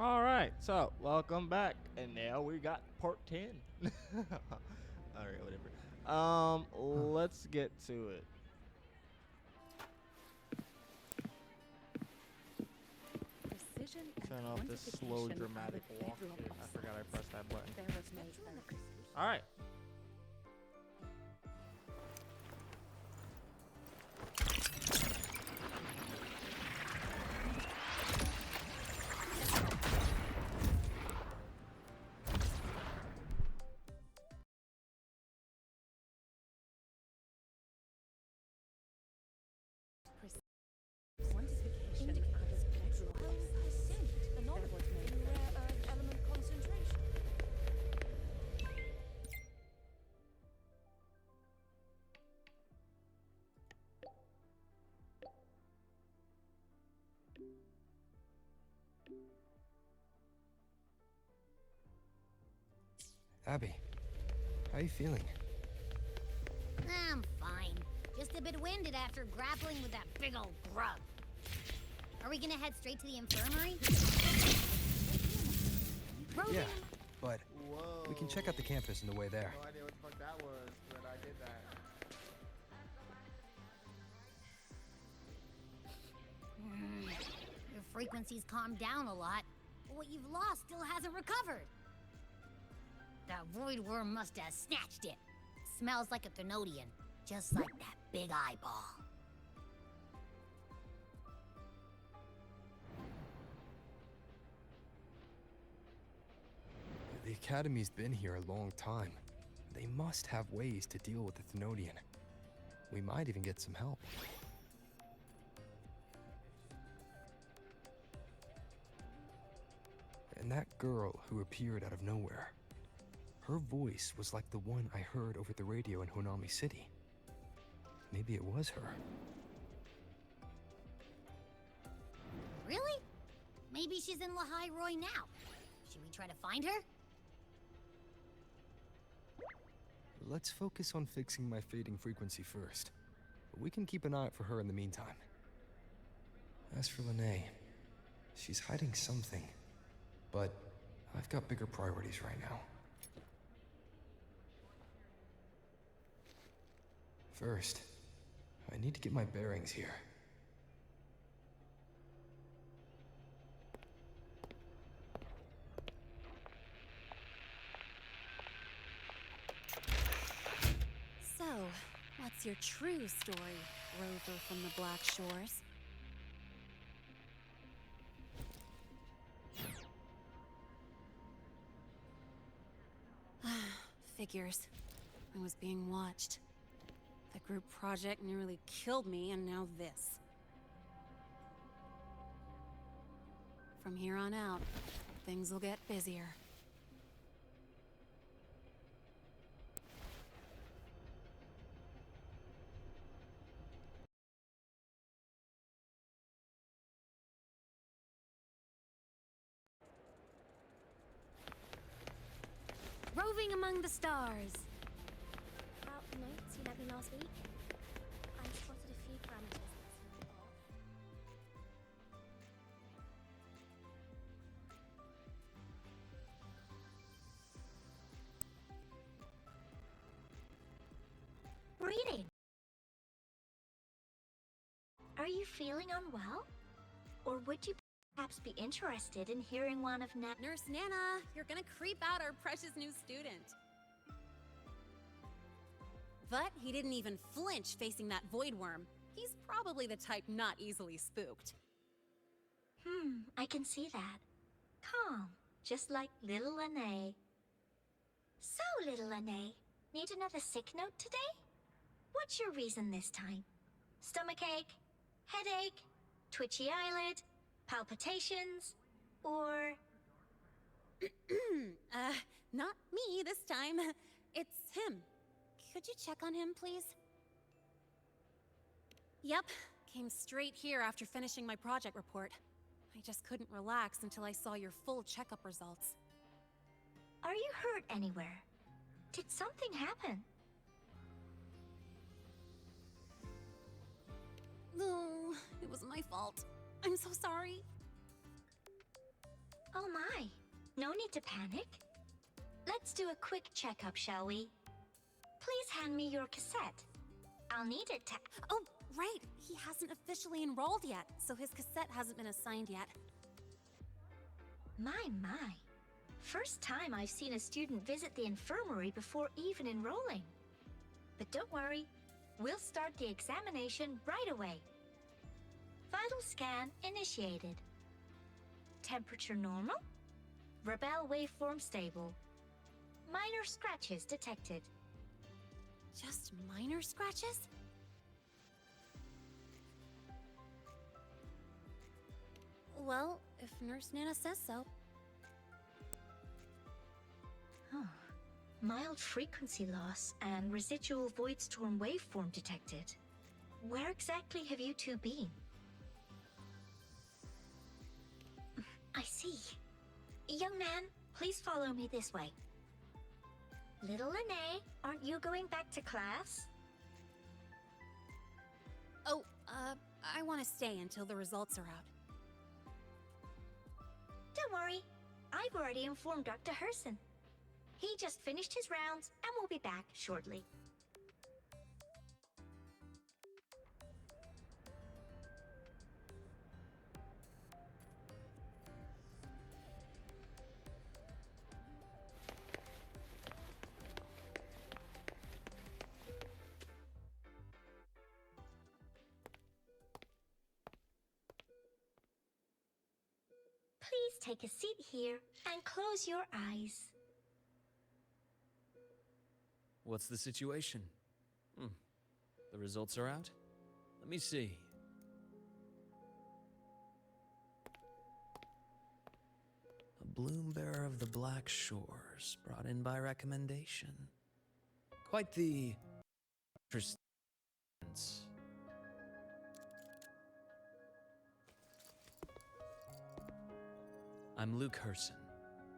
All right, so welcome back, and now we got part 10. All right, whatever. Let's get to it. Precision and Turn off this slow, quantification are dramatic the walk. bedrock Dude, of I forgot I science. pressed that button. There was no verification. All right. Quantification are the bedrock of science. There was no rare earth element concentration. Abby, how are you feeling? I'm fine. Just a bit winded after grappling with that big old grub. Are we gonna head straight to the infirmary? Yeah, but Whoa. we can check out the campus on the way there. No idea what the fuck that was, but I did that. Your frequency's calmed down a lot, but what you've lost still hasn't recovered. That void worm must have snatched it. Smells like a Thenodian, just like that big eyeball. The Academy's been here a long time. They must have ways to deal with the Thenodian. We might even get some help. And that girl who appeared out of nowhere. Her voice was like the one I heard over the radio in Honami City. Maybe it was her. Really? Maybe she's in Lahai Roy now. Should we try to find her? Let's focus on fixing my fading frequency first. We can keep an eye out for her in the meantime. As for Lene, she's hiding something. But I've got bigger priorities right now. First, I need to get my bearings here. So, what's your true story, rover from the Black Shores? Figures. I was being watched. The group project nearly killed me, and now this. From here on out, things will get busier. Roving among the stars. About the notes you lent me last week, I spotted a few parameters that seemed off. Reading. Are you feeling unwell? Or would you perhaps be interested in hearing one of Nurse Nana, you're gonna creep out our precious new student. But he didn't even flinch facing that void worm. He's probably the type not easily spooked. I can see that. Calm, just like little Lene. So, little Lene, need another sick note today? What's your reason this time? Stomachache? Headache? Twitchy eyelid? Palpitations? Or... Not me this time. It's him. Could you check on him, please? Yep, came straight here after finishing my project report. I just couldn't relax until I saw your full checkup results. are you hurt anywhere? Did something happen? No, it was my fault. I'm so sorry. Oh my, no need to panic. Let's do a quick checkup, shall we? Please hand me your cassette. I'll need it to... Oh, right. He hasn't officially enrolled yet, so his cassette hasn't been assigned yet. My. First time I've seen a student visit the infirmary before even enrolling. But don't worry, we'll start the examination right away. Vital scan initiated. Temperature normal. Rebel waveform stable. Minor scratches detected. Just minor scratches? Well, if Nurse Nana says so. Oh. Mild frequency loss and residual void storm waveform detected. Where exactly have you two been? I see. Young man, please follow me this way. Little Lene, aren't you going back to class? Oh, I want to stay until the results are out. Don't worry, I've already informed Dr. Herson. He just finished his rounds and will be back shortly. Please take a seat here and close your eyes. What's the situation? The results are out? Let me see. A bloom bearer of the Black Shores, brought in by recommendation. Quite the interesting. I'm Luke Herson,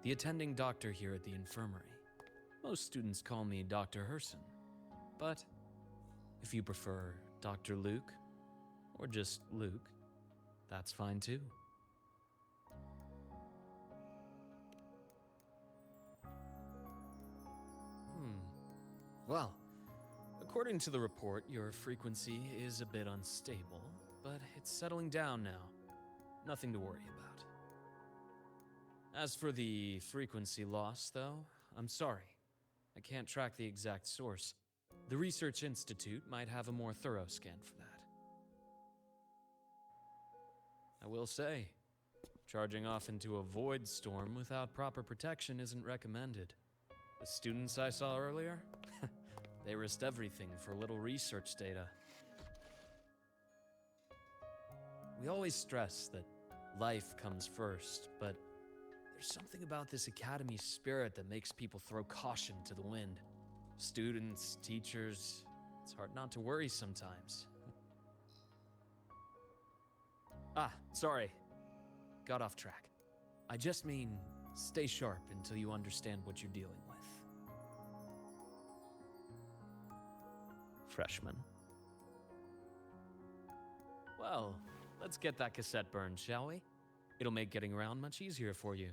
the attending doctor here at the infirmary. Most students call me Dr. Herson, but if you prefer Dr. Luke, or just Luke, that's fine too. Well, according to the report, your frequency is a bit unstable, but it's settling down now. Nothing to worry about. As for the frequency loss, though, I'm sorry. I can't track the exact source. The Research Institute might have a more thorough scan for that. I will say, charging off into a void storm without proper protection isn't recommended. The students I saw earlier, they risked everything for a little research data. We always stress that life comes first, but there's something about this academy spirit that makes people throw caution to the wind. Students, teachers, it's hard not to worry sometimes. Sorry. Got off track. I just mean, stay sharp until you understand what you're dealing with. Freshman. Well, let's get that cassette burned, shall we? It'll make getting around much easier for you.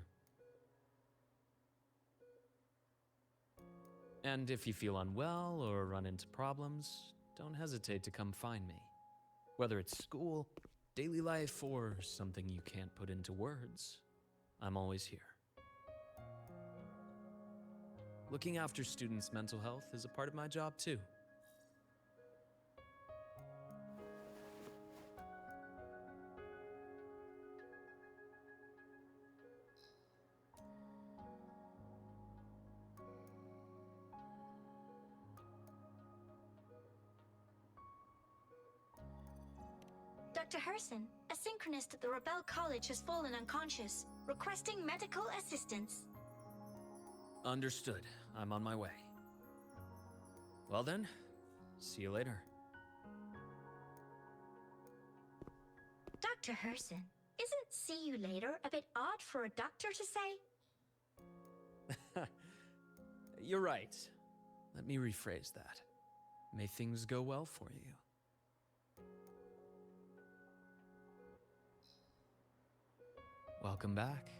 And if you feel unwell or run into problems, don't hesitate to come find me. Whether it's school, daily life, or something you can't put into words, I'm always here. Looking after students' mental health is a part of my job too. Dr. Herson, a synchronist at the Rebel College has fallen unconscious, requesting medical assistance. Understood. I'm on my way. Well then, see you later. Dr. Herson, isn't see you later a bit odd for a doctor to say? You're right. Let me rephrase that. May things go well for you. Welcome back.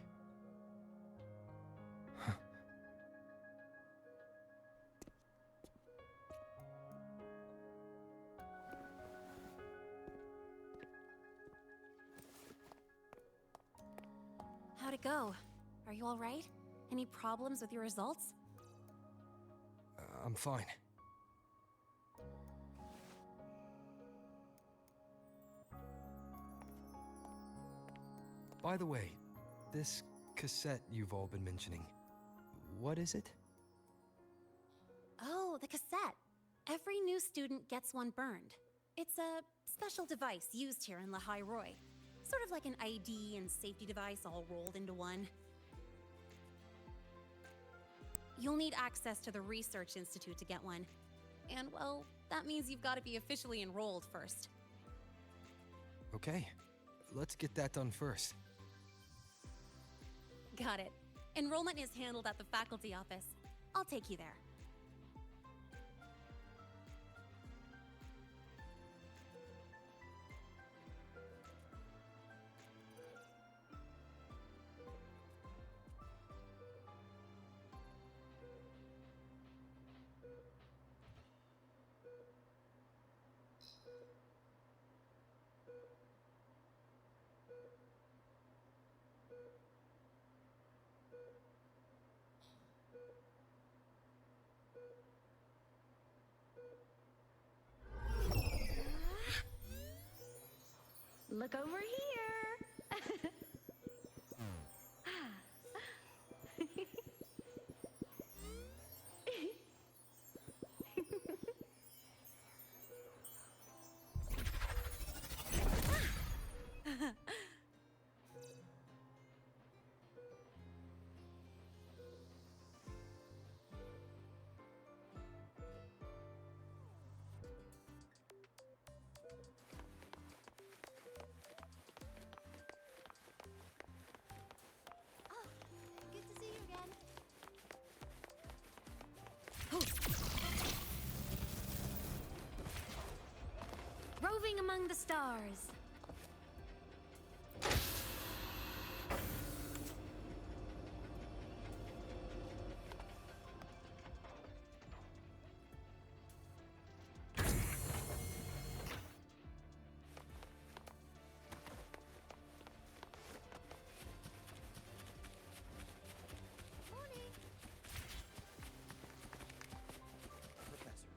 How'd it go? Are you alright? Any problems with your results? I'm fine. By the way, this cassette you've all been mentioning, what is it? Oh, the cassette. Every new student gets one burned. It's a special device used here in Lahai Roy. Sort of like an ID and safety device all rolled into one. You'll need access to the Research Institute to get one. And, well, that means you've got to be officially enrolled first. Okay, let's get that done first. Got it. Enrollment is handled at the faculty office. I'll take you there. Look over here. Good to see you again. Roving among the stars. Professor,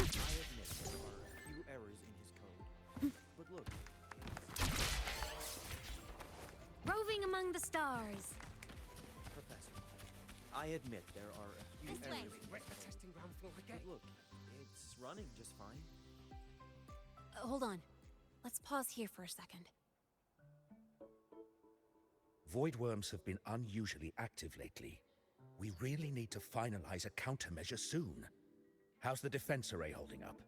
I admit there are a few errors in his code. But look, Roving among the stars. Professor, I admit there are a few This way. errors in his code. testing ground floor But look, it's running just fine. Hold on. Let's pause here for a second. Void worms have been unusually active lately. We really need to finalize a countermeasure soon. How's the defense array holding up?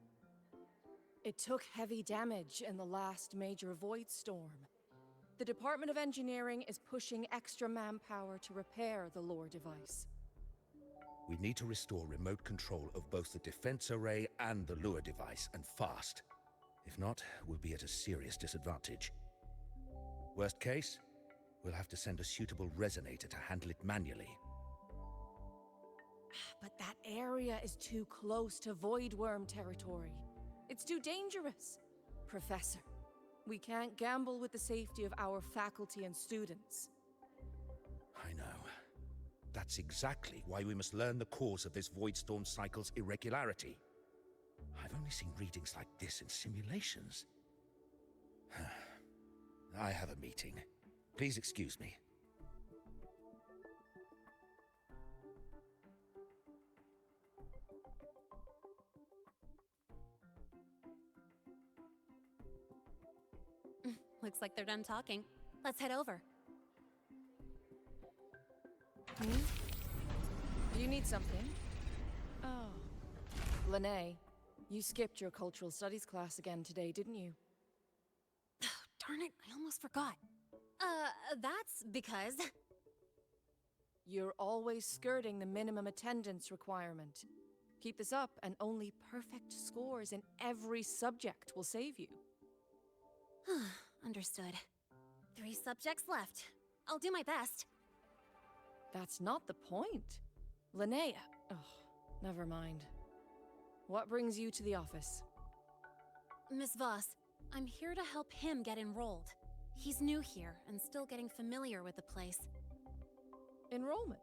It took heavy damage in the last major void storm. The Department of Engineering is pushing extra manpower to repair the lore device. We need to restore remote control of both the defense array and the lure device, and fast. If not, we'll be at a serious disadvantage. Worst case, we'll have to send a suitable resonator to handle it manually. But that area is too close to void worm territory. It's too dangerous. Professor, we can't gamble with the safety of our faculty and students. I know. That's exactly why we must learn the cause of this void storm cycle's irregularity. I've only seen readings like this in simulations. I have a meeting. Please excuse me. Looks like they're done talking. Let's head over. Do you need something? Oh. Lene, you skipped your cultural studies class again today, didn't you? Darn it, I almost forgot. That's because... You're always skirting the minimum attendance requirement. Keep this up, and only perfect scores in every subject will save you. Understood. 3 subjects left. I'll do my best. That's not the point. Linnea. Oh, never mind. What brings you to the office? Miss Voss, I'm here to help him get enrolled. He's new here and still getting familiar with the place. enrollment.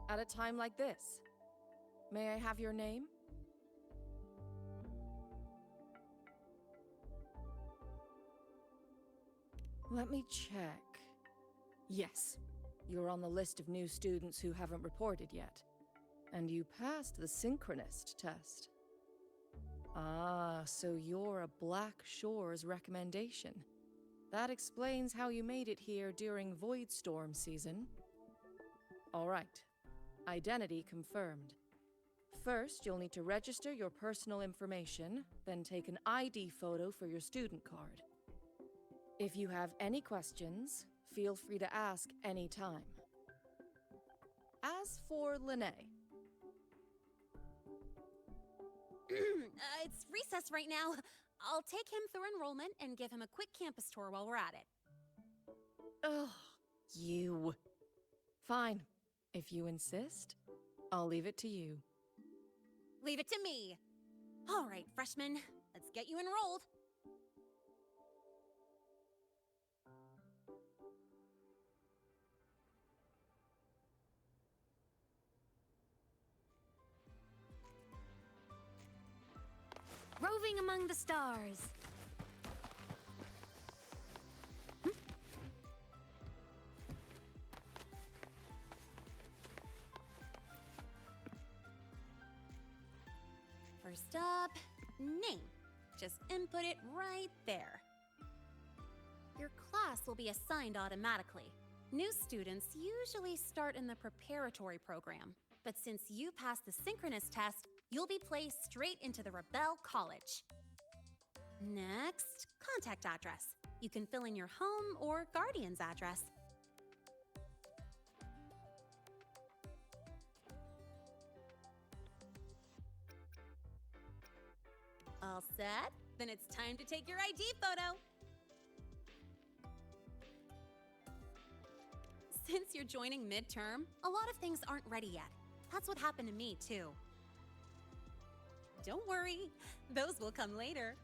At a time like this. May I have your name? Let me check. Yes, you're on the list of new students who haven't reported yet. And you passed the synchronist test. Ah, so you're a Black Shores recommendation. That explains how you made it here during Void Storm season. All right. Identity confirmed. First, you'll need to register your personal information, then take an ID photo for your student card. If you have any questions, feel free to ask any time. As for Lene. It's recess right now. I'll take him through enrollment and give him a quick campus tour while we're at it. Ugh, you. Fine. If you insist, I'll leave it to you. Leave it to me. All right, freshman, let's get you enrolled. Roving among the stars. First up, name. Just input it right there. Your class will be assigned automatically. New students usually start in the preparatory program, but since you passed the synchronous test, you'll be placed straight into the Rebel College. Next, contact address. You can fill in your home or guardian's address. All set? Then it's time to take your ID photo. Since you're joining midterm, a lot of things aren't ready yet. That's what happened to me, too. Don't worry, those will come later.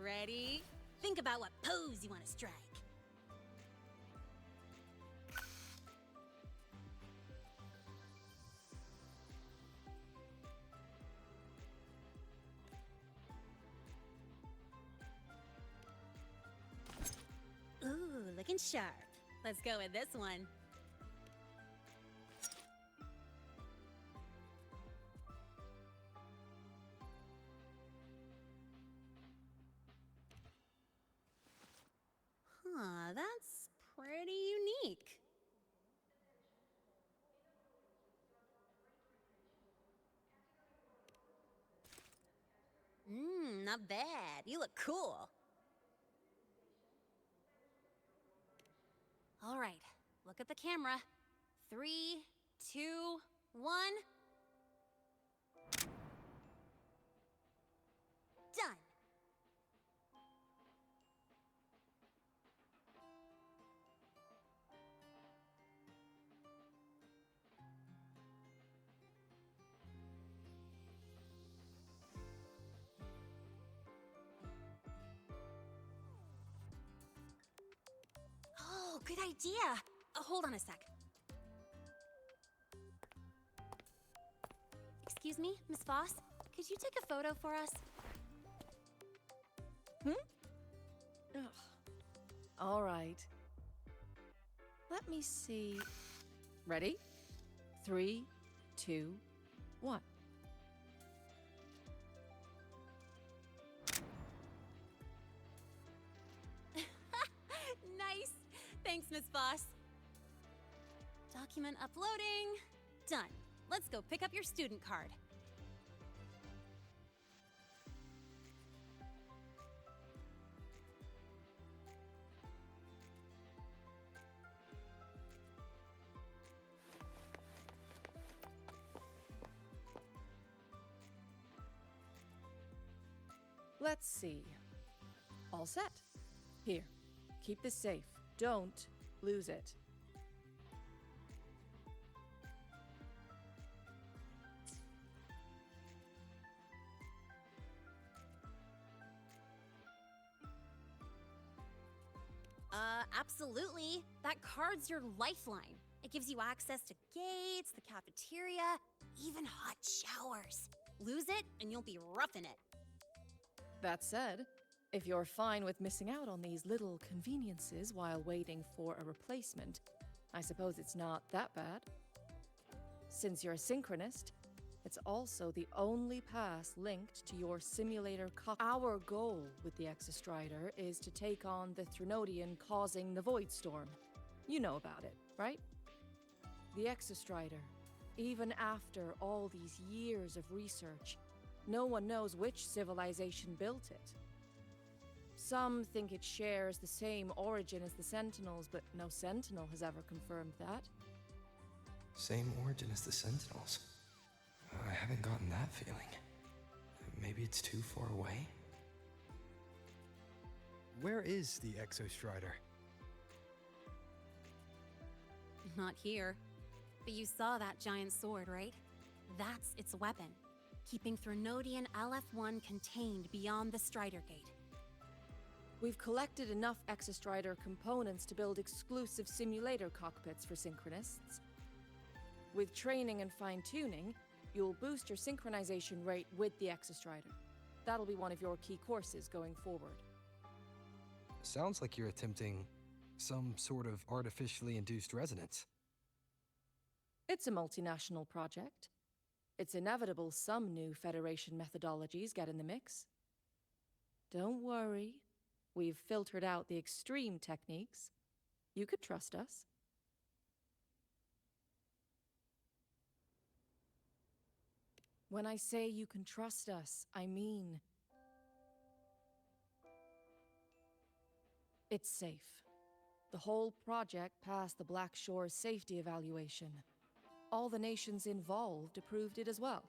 Ready? Think about what pose you want to strike. Ooh, looking sharp. Let's go with this one. Huh, that's pretty unique. Not bad. You look cool. All right, look at the camera. 3, 2, 1. Done. Oh, good idea. Hold on a sec. Excuse me, Miss Voss. Could you take a photo for us? Ugh. All right. Let me see. Ready? 3, 2, 1. Nice. Thanks, Miss Voss. Document uploading. Done. Let's go pick up your student card. Let's see. All set. Here, keep this safe. Don't lose it. Absolutely. That card's your lifeline. It gives you access to gates, the cafeteria, even hot showers. Lose it, and you'll be roughing it. That said, if you're fine with missing out on these little conveniences while waiting for a replacement, I suppose it's not that bad. Since you're a synchronist, it's also the only pass linked to your simulator Our goal with the Exostrider is to take on the Threnodian causing the Void Storm. You know about it, right? The Exostrider, even after all these years of research, no one knows which civilization built it. Some think it shares the same origin as the Sentinels, but no Sentinel has ever confirmed that. Same origin as the Sentinels. I haven't gotten that feeling. Maybe it's too far away? Where is the Exostrider? Not here. But you saw that giant sword, right? That's its weapon, keeping Threnodian LF1 contained beyond the Strider Gate. We've collected enough Exostrider components to build exclusive simulator cockpits for synchronists. With training and fine-tuning, you'll boost your synchronization rate with the Exostrider. That'll be one of your key courses going forward. Sounds like you're attempting some sort of artificially induced resonance. It's a multinational project. It's inevitable some new Federation methodologies get in the mix. Don't worry. We've filtered out the extreme techniques. You could trust us. When I say you can trust us, I mean it's safe. The whole project passed the Black Shore's safety evaluation. All the nations involved approved it as well.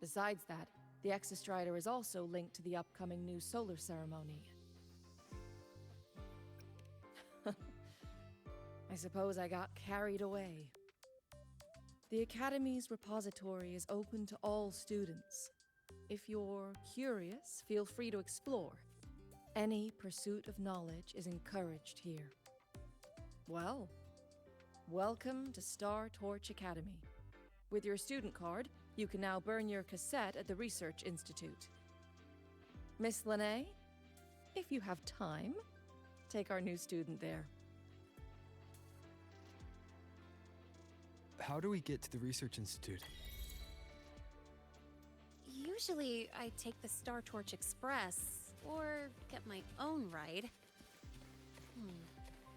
Besides that, the Exostrider is also linked to the upcoming new solar ceremony. I suppose I got carried away. The Academy's repository is open to all students. If you're curious, feel free to explore. Any pursuit of knowledge is encouraged here. Well, welcome to Star Torch Academy. With your student card, you can now burn your cassette at the Research Institute. Miss Lene, if you have time, take our new student there. How do we get to the Research Institute? Usually, I take the Star Torch Express, or get my own ride.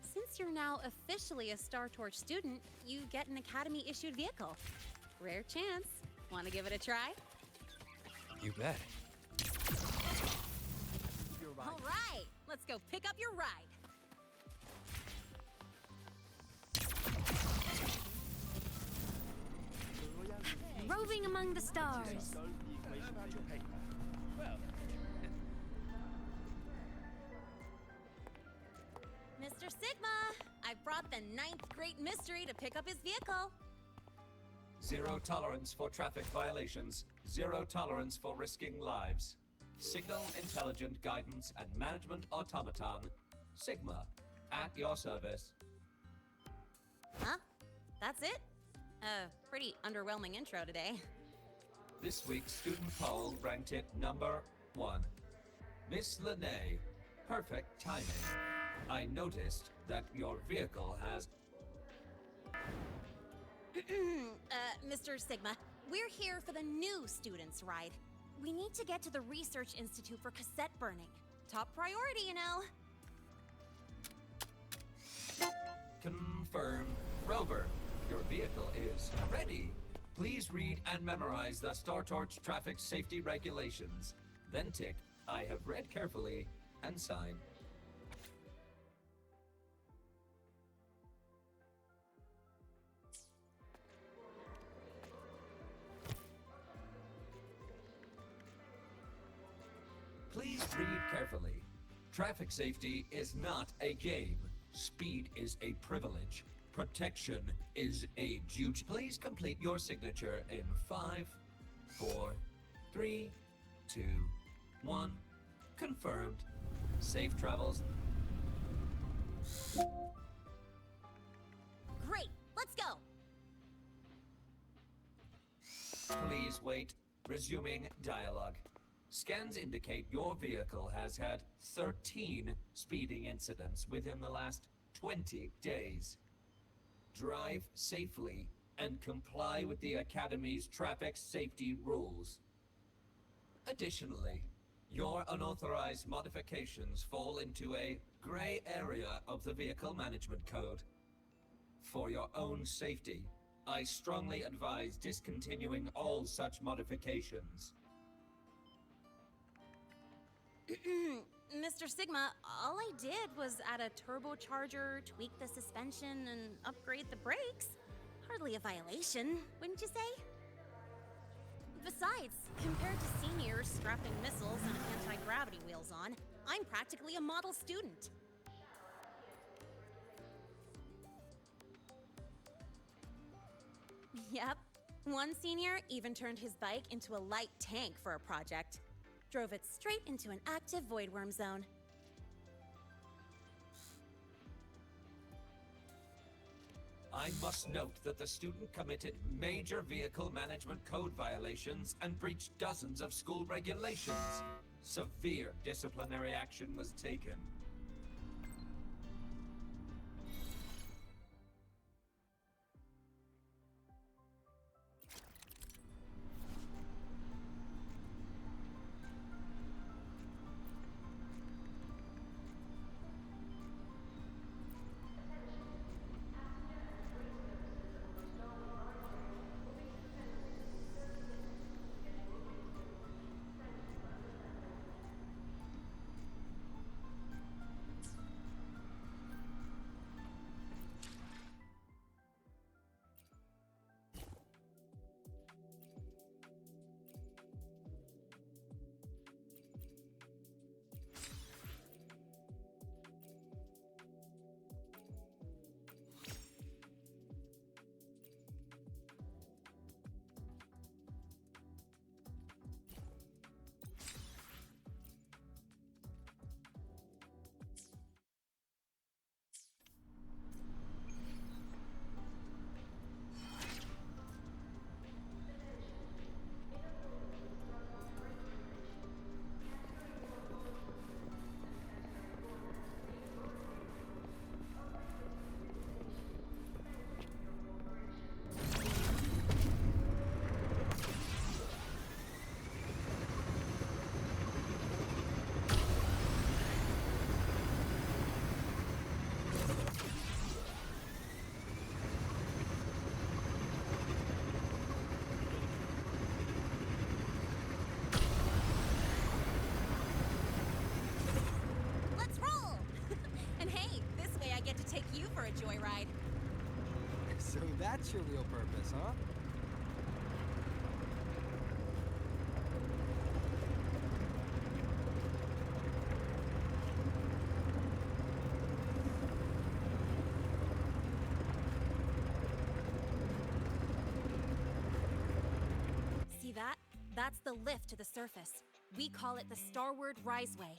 Since you're now officially a Star Torch student, you get an Academy-issued vehicle. Rare chance. Want to give it a try? You bet. All right, let's go pick up your ride. Roving among the stars. Mr. Sigma, I brought the 9th Great Mystery to pick up his vehicle. Zero tolerance for traffic violations. Zero tolerance for risking lives. Signal Intelligent Guidance and Management Automaton. Sigma, at your service. Huh? That's it? Pretty underwhelming intro today. This week's student poll ranked it number 1. Miss Lene, perfect timing. I noticed that your vehicle has... Mr. Sigma, we're here for the new students' ride. We need to get to the Research Institute for cassette burning. Top priority, you know. Confirmed. Rover, your vehicle is ready. Please read and memorize the Star Torch traffic safety regulations. Then tick, I have read carefully, and sign. Please read carefully. Traffic safety is not a game. Speed is a privilege. Protection is a duty. Please complete your signature in 5, 4, 3, 2, 1. Confirmed. Safe travels. Great, let's go! Please wait. Resuming dialogue. Scans indicate your vehicle has had 13 speeding incidents within the last 20 days. Drive safely and comply with the Academy's traffic safety rules. Additionally, your unauthorized modifications fall into a gray area of the Vehicle Management Code. For your own safety, I strongly advise discontinuing all such modifications. Mr. Sigma, all I did was add a turbocharger, tweak the suspension, and upgrade the brakes. Hardly a violation, wouldn't you say? Besides, compared to seniors strapping missiles and anti-gravity wheels on, I'm practically a model student. Yep. One senior even turned his bike into a light tank for a project. Drove it straight into an active voidworm zone. I must note that the student committed major vehicle management code violations and breached dozens of school regulations. Severe disciplinary action was taken. Let's roll! And hey, this way I get to take you for a joyride. So that's your real purpose, huh? See that? That's the lift to the surface. We call it the Starward Riseway.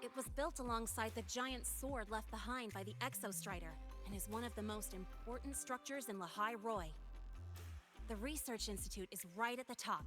It was built alongside the giant sword left behind by the Exostrider and is one of the most important structures in Lehigh Roy. The Research Institute is right at the top.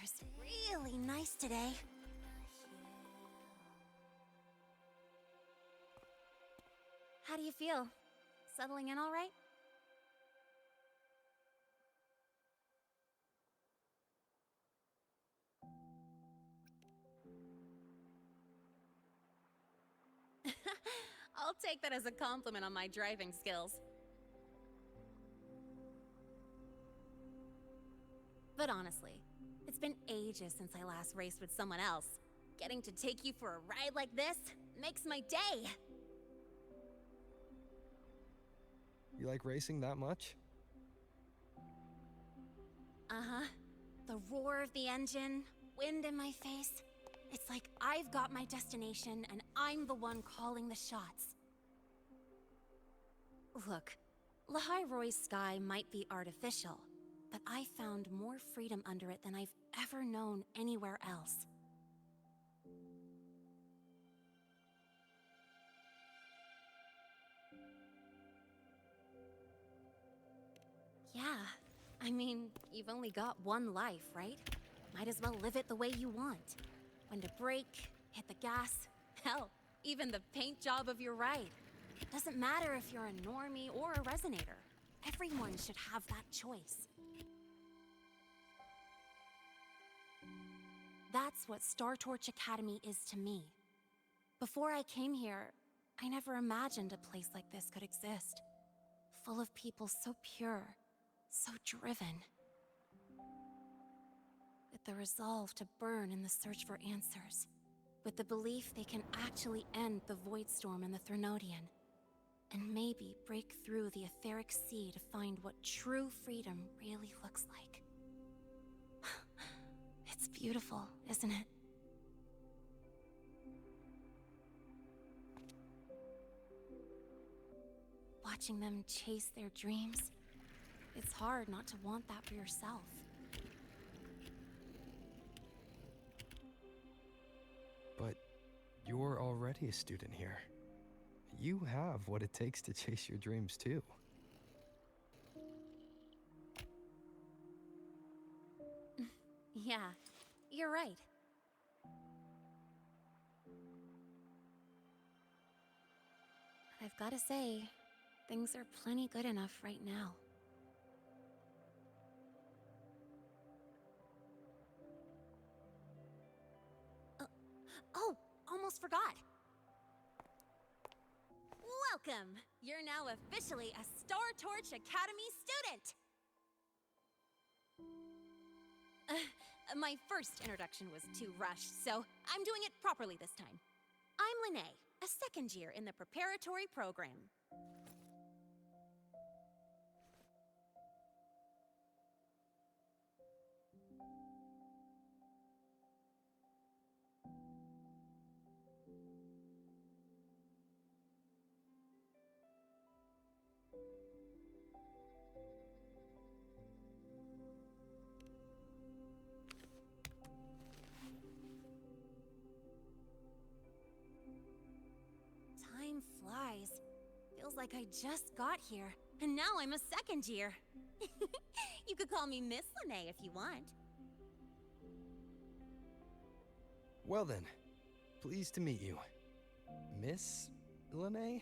weather's really nice today. How do you feel? Settling in all right? I'll take that as a compliment on my driving skills. But honestly, it's been ages since I last raced with someone else. Getting to take you for a ride like this makes my day! You like racing that much? Uh-huh. The roar of the engine, wind in my face. It's like I've got my destination and I'm the one calling the shots. Look, Lahai Roy's sky might be artificial, but I found more freedom under it than I've ever known anywhere else. Yeah, I mean, you've only got one life, right? Might as well live it the way you want. When to brake, hit the gas, hell, even the paint job of your ride. Doesn't matter if you're a normie or a resonator. Everyone should have that choice. That's what Star Torch Academy is to me. Before I came here, I never imagined a place like this could exist. Full of people so pure, so driven. With the resolve to burn in the search for answers. With the belief they can actually end the Void Storm and the Threnodian. And maybe break through the etheric sea to find what true freedom really looks like. It's beautiful, isn't it? Watching them chase their dreams, it's hard not to want that for yourself. But you're already a student here. You have what it takes to chase your dreams, too. Yeah, you're right. I've gotta say, things are plenty good enough right now. Oh, almost forgot. Welcome! You're now officially a Star Torch Academy student! My first introduction was too rushed, so I'm doing it properly this time. I'm Lene, a second year in the preparatory program. Time flies. Feels like I just got here, and now I'm a second year. You could call me Miss Lene if you want. Well then, pleased to meet you. Miss Lene?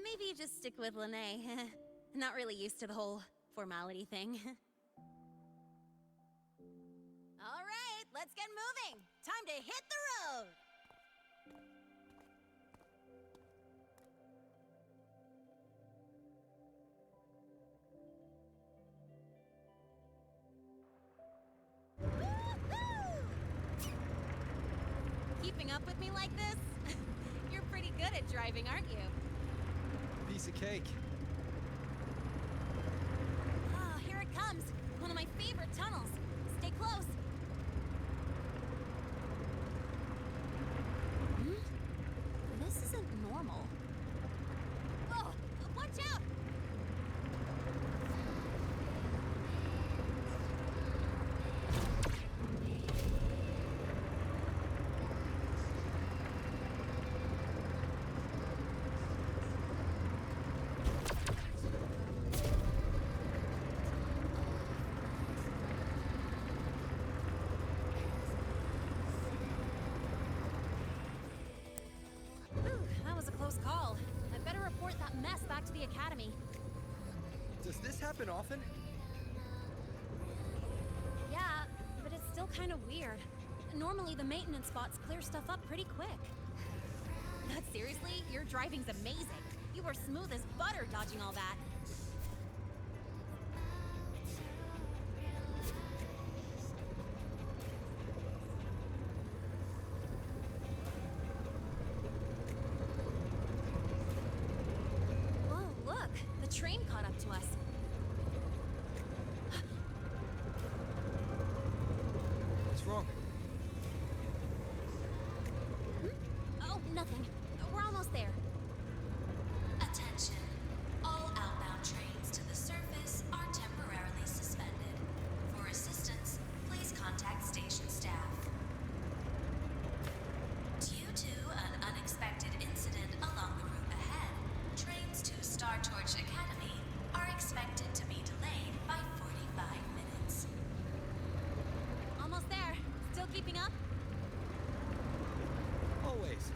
Maybe just stick with Lene. Not really used to the whole formality thing. All right, let's get moving. Time to hit the road. Woohoo! Keeping up with me like this? You're pretty good at driving, aren't you? Piece of cake. Oh, here it comes. One of my favorite tunnels. Stay close. This isn't normal. Oh, watch out! mess back to the academy. Does this happen often? Yeah, but it's still kind of weird. Normally, the maintenance bots clear stuff up pretty quick. But seriously, your driving's amazing. You were smooth as butter dodging all that. Whoa, look! The train caught up to us. What's wrong? Oh, nothing. We're almost there. Attention. All outbound trains to the surface are temporarily suspended. For assistance, please contact station staff. Due to an unexpected incident along the route ahead, trains to Star Torch Academy are expected to be delayed by 45 minutes. Almost there. Still keeping up? Always.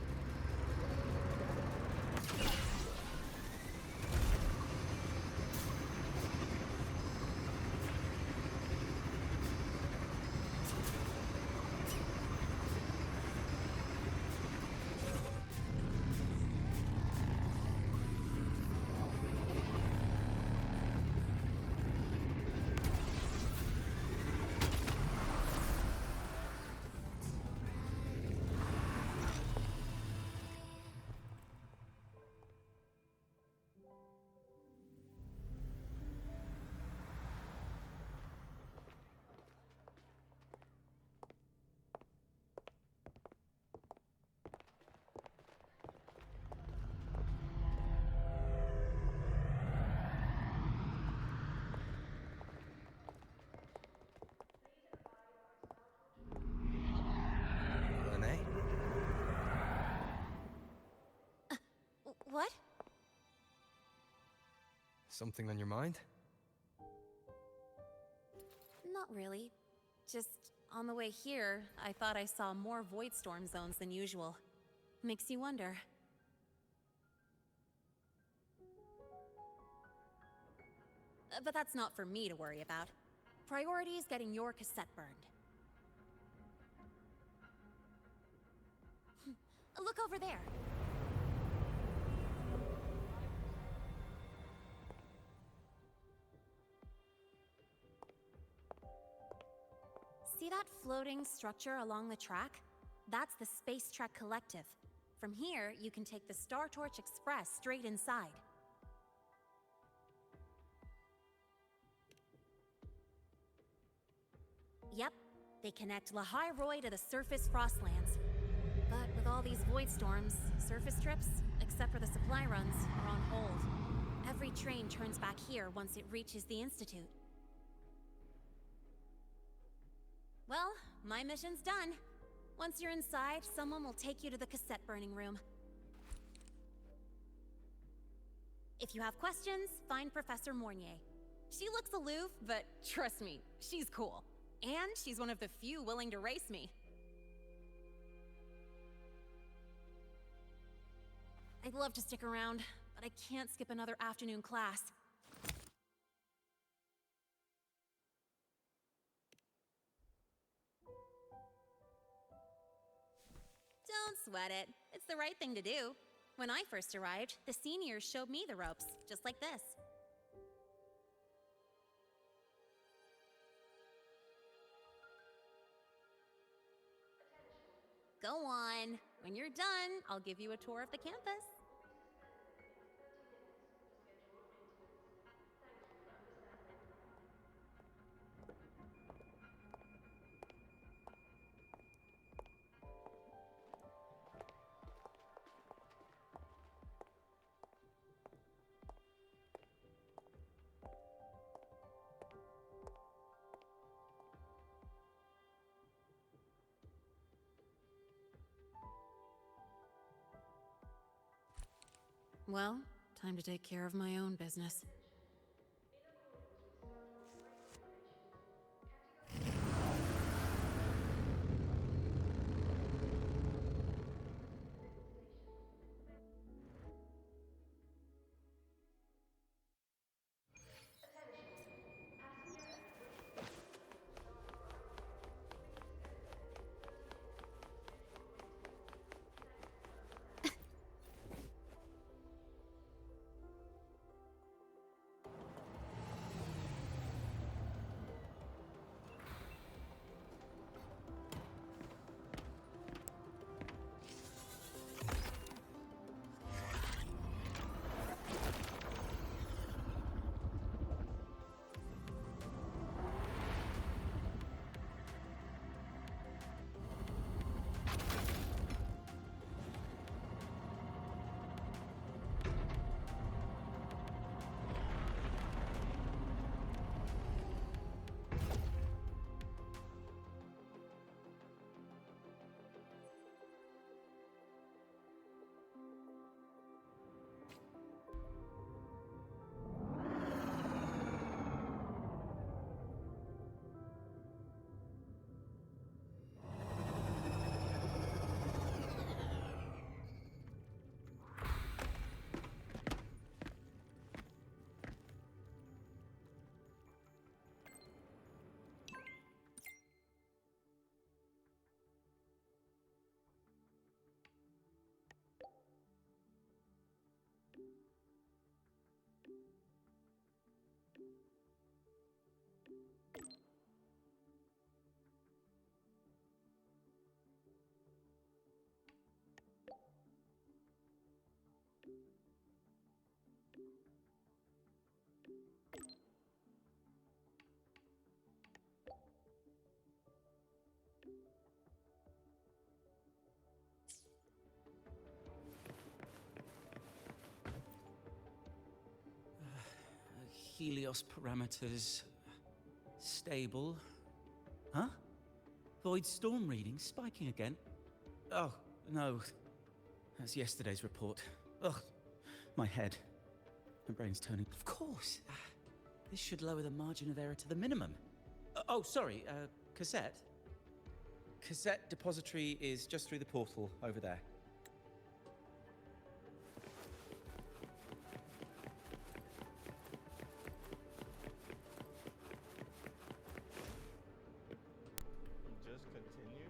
Lene? What? Something on your mind? Not really. Just on the way here, I thought I saw more void storm zones than usual. Makes you wonder. But that's not for me to worry about. Priority is getting your cassette burned. Look over there. See that floating structure along the track? That's the Space Trek Collective. From here, you can take the Star Torch Express straight inside. Yep, they connect Lahai Roy to the surface Frostlands. But with all these void storms, surface trips, except for the supply runs, are on hold. Every train turns back here once it reaches the Institute. Well, my mission's done. Once you're inside, someone will take you to the cassette burning room. If you have questions, find Professor Mornier. She looks aloof, but trust me, she's cool. And she's one of the few willing to race me. I'd love to stick around, but I can't skip another afternoon class. Don't sweat it. It's the right thing to do. When I first arrived, the seniors showed me the ropes, just like this. Go on. When you're done, I'll give you a tour of the campus. Well, time to take care of my own business. Helios parameters stable. Huh? Void storm readings spiking again? Oh, no. That's yesterday's report. Ugh, my head. My brain's turning. Of course. This should lower the margin of error to the minimum. Oh, sorry, cassette? Cassette depository is just through the portal over there. Just continue.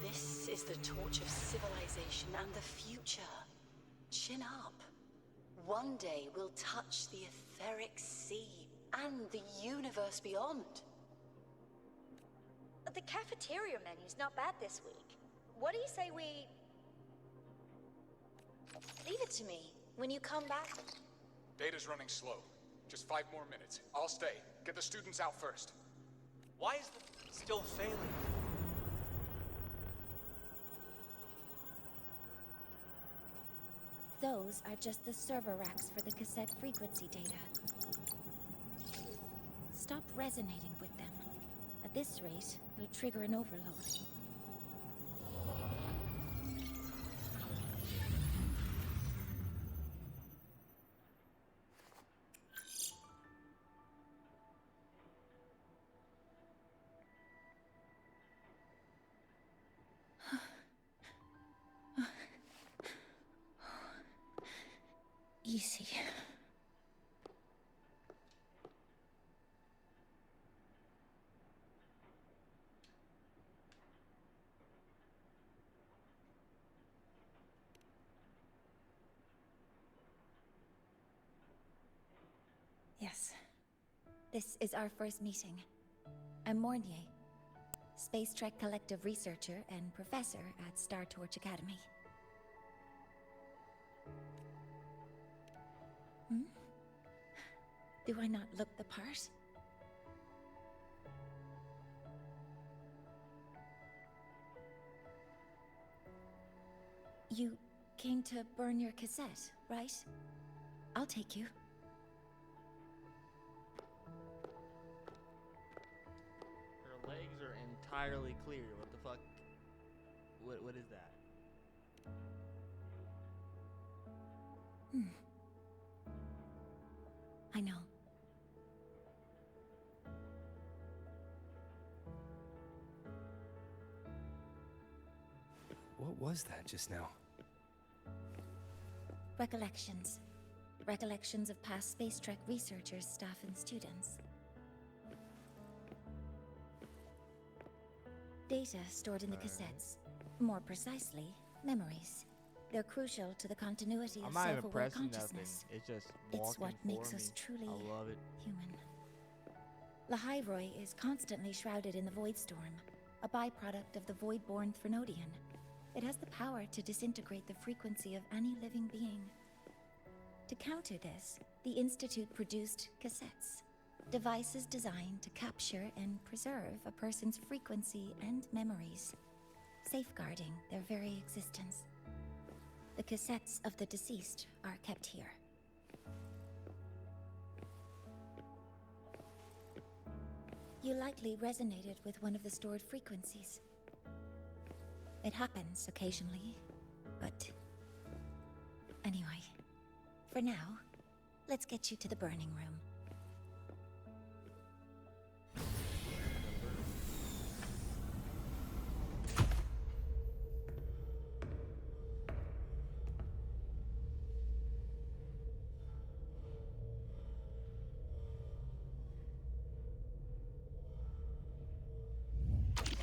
This is the torch of civilization and the future. Chin up. One day we'll touch the etheric sea and the universe beyond. The cafeteria menu's not bad this week. What do you say we... Leave it to me. When you come back... Data's running slow. Just 5 more minutes. I'll stay. Get the students out first. Why is the still failing? Those are just the server racks for the cassette frequency data. Stop resonating with them. At this rate, you'll trigger an overload. Easy. Yes. This is our first meeting. I'm Mornier, Space Trek Collective researcher and professor at Star Torch Academy. Do I not look the part? You came to burn your cassette, right? I'll take you. Her legs are entirely clear. What the fuck? What is that? I know. What was that just now? Recollections. Recollections of past Space Trek researchers, staff, and students. Data stored in the cassettes. More precisely, memories. They're crucial to the continuity I'm of not even self-aware pressing nothing. consciousness. It's just It's walking what makes for us me. truly I love it. human. Lahyroi is constantly shrouded in the Void Storm, a byproduct of the Void-born Threnodian. It has the power to disintegrate the frequency of any living being. To counter this, the Institute produced cassettes, devices designed to capture and preserve a person's frequency and memories, safeguarding their very existence. The cassettes of the deceased are kept here. You likely resonated with one of the stored frequencies. It happens occasionally, but... Anyway, for now, let's get you to the burning room.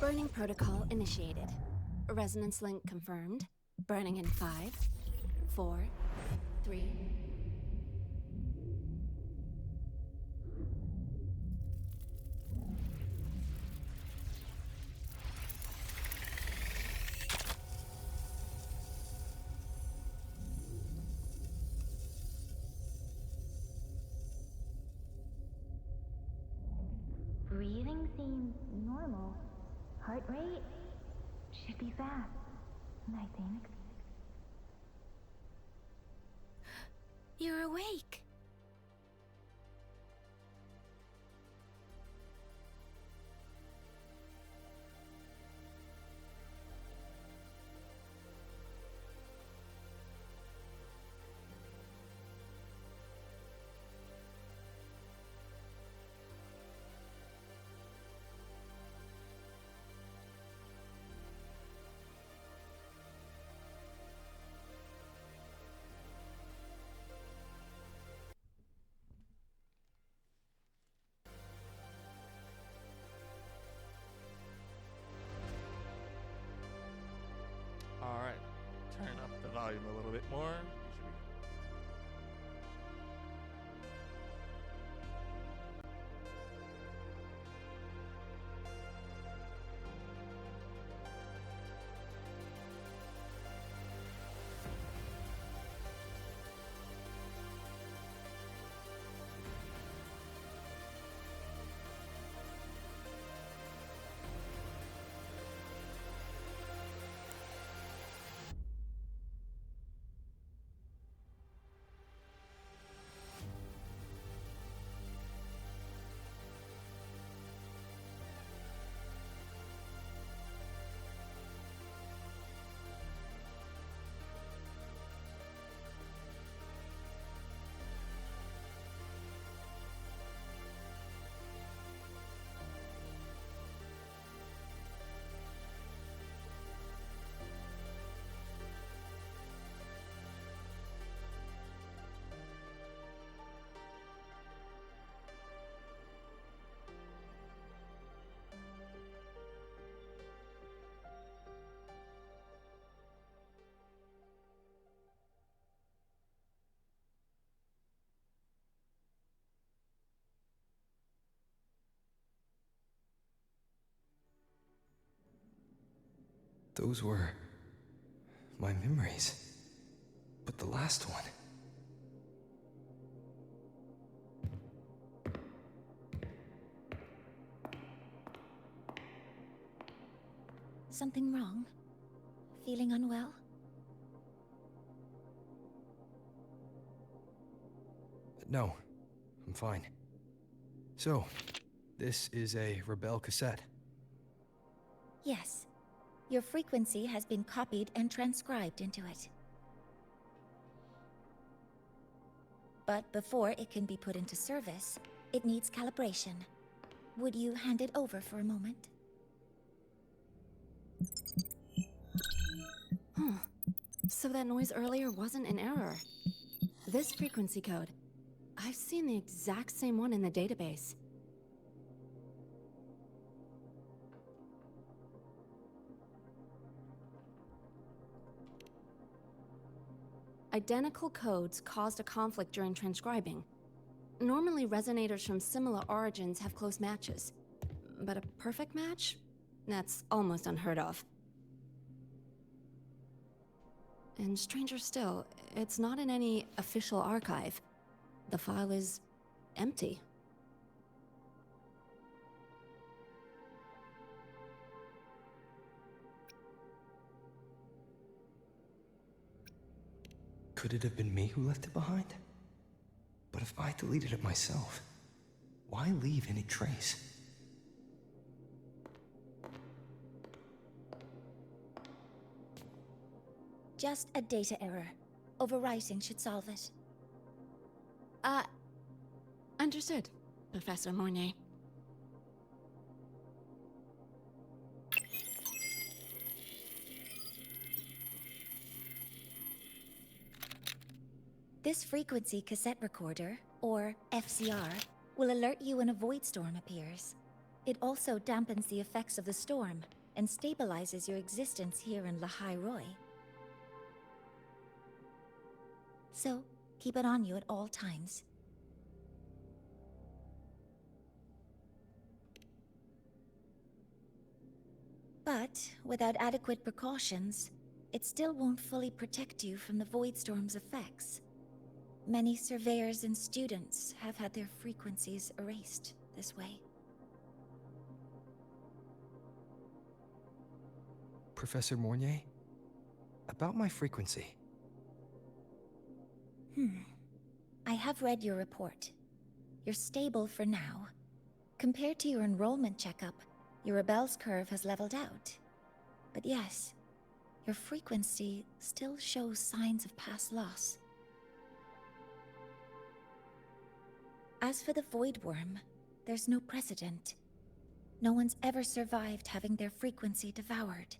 Burning protocol initiated. Resonance link confirmed. Burning in 5, 4, 3. Breathing seems normal. Heart rate should be fast, I think. You're awake. All right, turn up the volume a little bit more. Those were my memories. But the last one... Something wrong? Feeling unwell? No, I'm fine. So, this is a Rebel cassette. Yes. Your frequency has been copied and transcribed into it. But before it can be put into service, it needs calibration. Would you hand it over for a moment? Huh. So that noise earlier wasn't an error. This frequency code, I've seen the exact same one in the database. Identical codes caused a conflict during transcribing. Normally, resonators from similar origins have close matches. But a perfect match? That's almost unheard of. And stranger still, it's not in any official archive. The file is empty. Could it have been me who left it behind? But if I deleted it myself, why leave any trace? Just a data error. Overwriting should solve it. Understood, Professor Mornay. This frequency cassette recorder, or FCR, will alert you when a void storm appears. It also dampens the effects of the storm and stabilizes your existence here in Lahai Roy. So, keep it on you at all times. But, without adequate precautions, it still won't fully protect you from the void storm's effects. Many surveyors and students have had their frequencies erased this way. Professor Mornier? About my frequency. I have read your report. You're stable for now. Compared to your enrollment checkup, your rebel's curve has leveled out. But yes, your frequency still shows signs of past loss. As for the Void Worm, there's no precedent. No one's ever survived having their frequency devoured.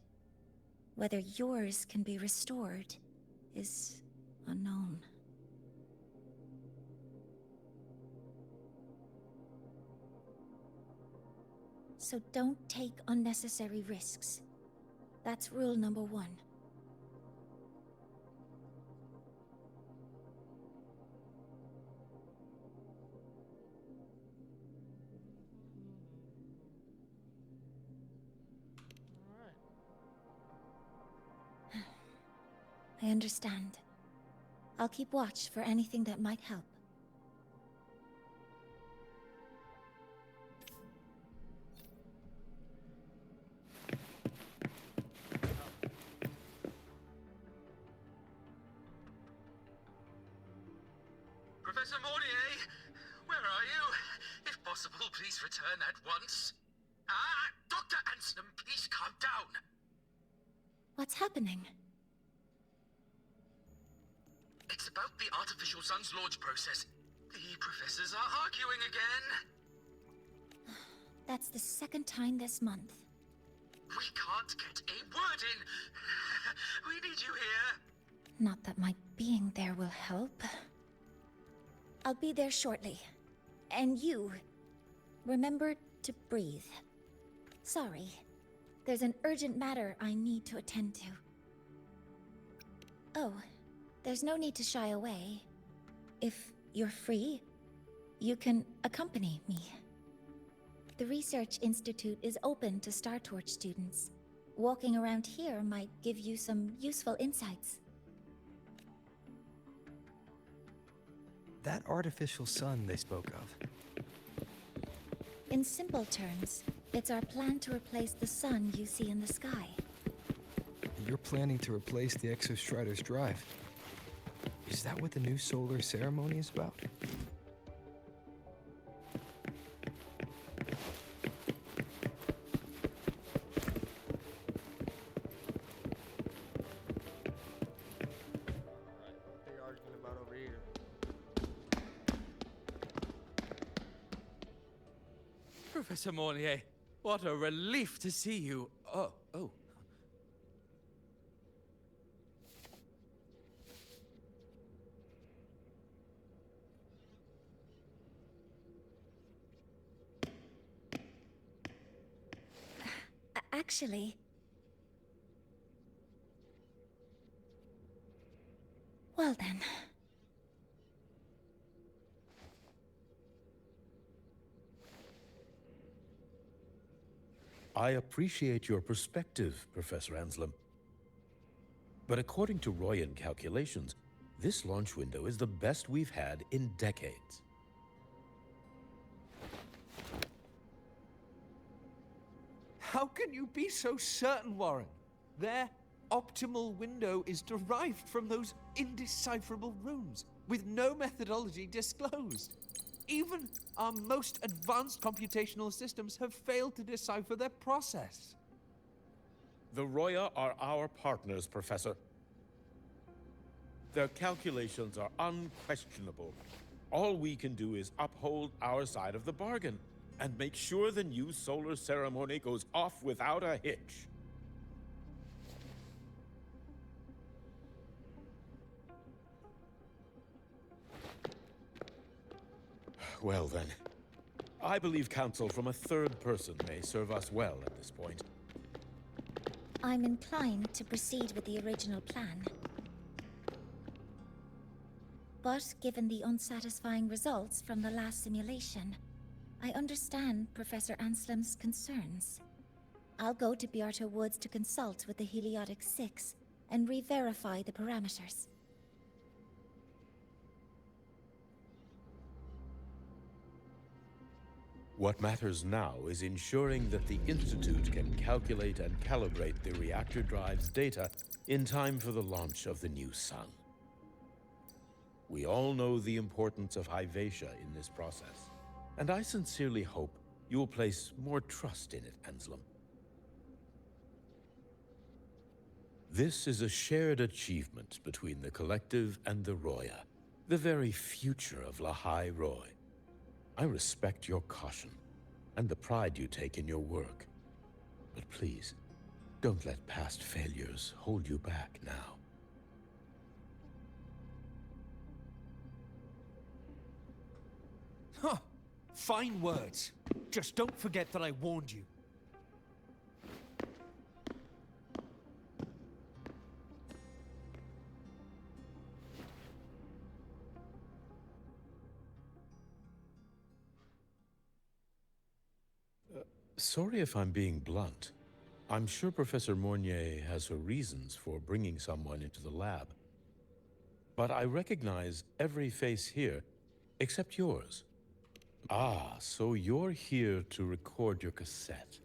Whether yours can be restored is unknown. So don't take unnecessary risks. That's rule number 1. I understand. I'll keep watch for anything that might help. Professor Mornier, where are you? If possible, please return at once. Dr. Anselm, please calm down. What's happening? It's about the artificial sun's launch process. The professors are arguing again. That's the second time this month. We can't get a word in. We need you here. Not that my being there will help. I'll be there shortly. And you, remember to breathe. Sorry, there's an urgent matter I need to attend to. Oh, there's no need to shy away. If you're free, you can accompany me. The Research Institute is open to Star Torch students. Walking around here might give you some useful insights. That artificial sun they spoke of. In simple terms, it's our plan to replace the sun you see in the sky. You're planning to replace the Exostrider's drive. Is that what the new solar ceremony is about? What they arguing about over here? Professor Mornier, what a relief to see you. Oh. Actually... Well then... I appreciate your perspective, Professor Anselm. But according to Royan calculations, this launch window is the best we've had in decades. How can you be so certain, Warren? There optimal window is derived from those indecipherable runes, with no methodology disclosed. Even our most advanced computational systems have failed to decipher their process. The Roya are our partners, Professor. Their calculations are unquestionable. All we can do is uphold our side of the bargain and make sure the new solar ceremony goes off without a hitch. Well then, I believe counsel from a third person may serve us well at this point. I'm inclined to proceed with the original plan. But given the unsatisfying results from the last simulation, I understand Professor Anslim's concerns. I'll go to Bearto Woods to consult with the Heliotic Six and re-verify the parameters. What matters now is ensuring that the Institute can calculate and calibrate the reactor drive's data in time for the launch of the new sun. We all know the importance of Hyvatia in this process, and I sincerely hope you will place more trust in it, Anslim. This is a shared achievement between the Collective and the Roya, the very future of Lahai Roy. I respect your caution and the pride you take in your work. But please, don't let past failures hold you back now. Huh. Fine words. Just don't forget that I warned you. Sorry if I'm being blunt. I'm sure Professor Mornier has her reasons for bringing someone into the lab. But I recognize every face here, except yours. Ah, so you're here to record your cassette.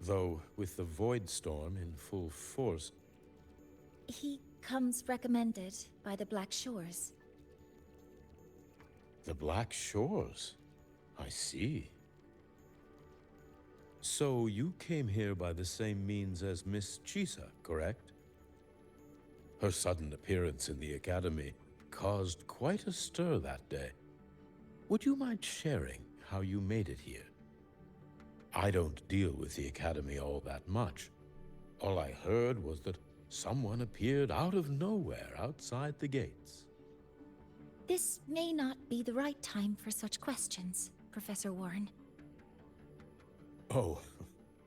Though, with the Void Storm in full force... He comes recommended by the Black Shores. The Black Shores? I see. So you came here by the same means as Miss Chisa, correct? Her sudden appearance in the Academy caused quite a stir that day. Would you mind sharing how you made it here? I don't deal with the Academy all that much. All I heard was that someone appeared out of nowhere outside the gates. This may not be the right time for such questions, Professor Warren. Oh,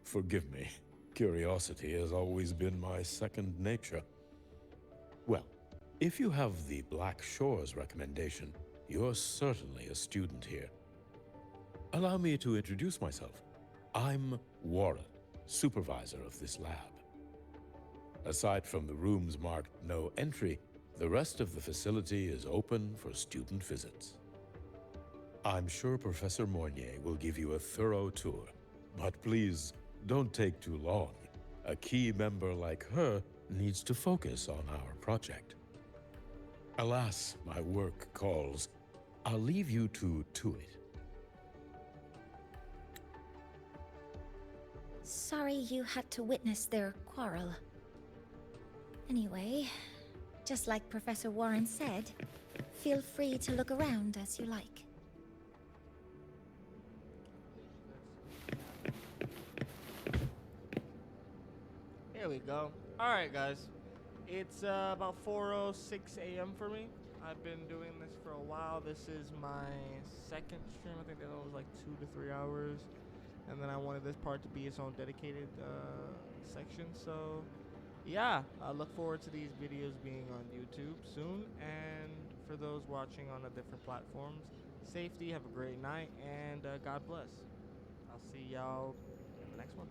forgive me. Curiosity has always been my second nature. Well, if you have the Black Shores recommendation, you're certainly a student here. Allow me to introduce myself. I'm Warren, supervisor of this lab. Aside from the rooms marked no entry, the rest of the facility is open for student visits. I'm sure Professor Mornier will give you a thorough tour. But please, don't take too long. A key member like her needs to focus on our project. Alas, my work calls. I'll leave you to it. Sorry you had to witness their quarrel. Anyway, just like Professor Warren said, feel free to look around as you like. Here we go. Alright, guys. It's about 4:06 a.m. for me. I've been doing this for a while. This is my second stream. I think that was like 2 to 3 hours. And then I wanted this part to be its own dedicated section. So, yeah. I look forward to these videos being on YouTube soon. And for those watching on the different platforms, safety, have a great night, and God bless. I'll see y'all in the next one.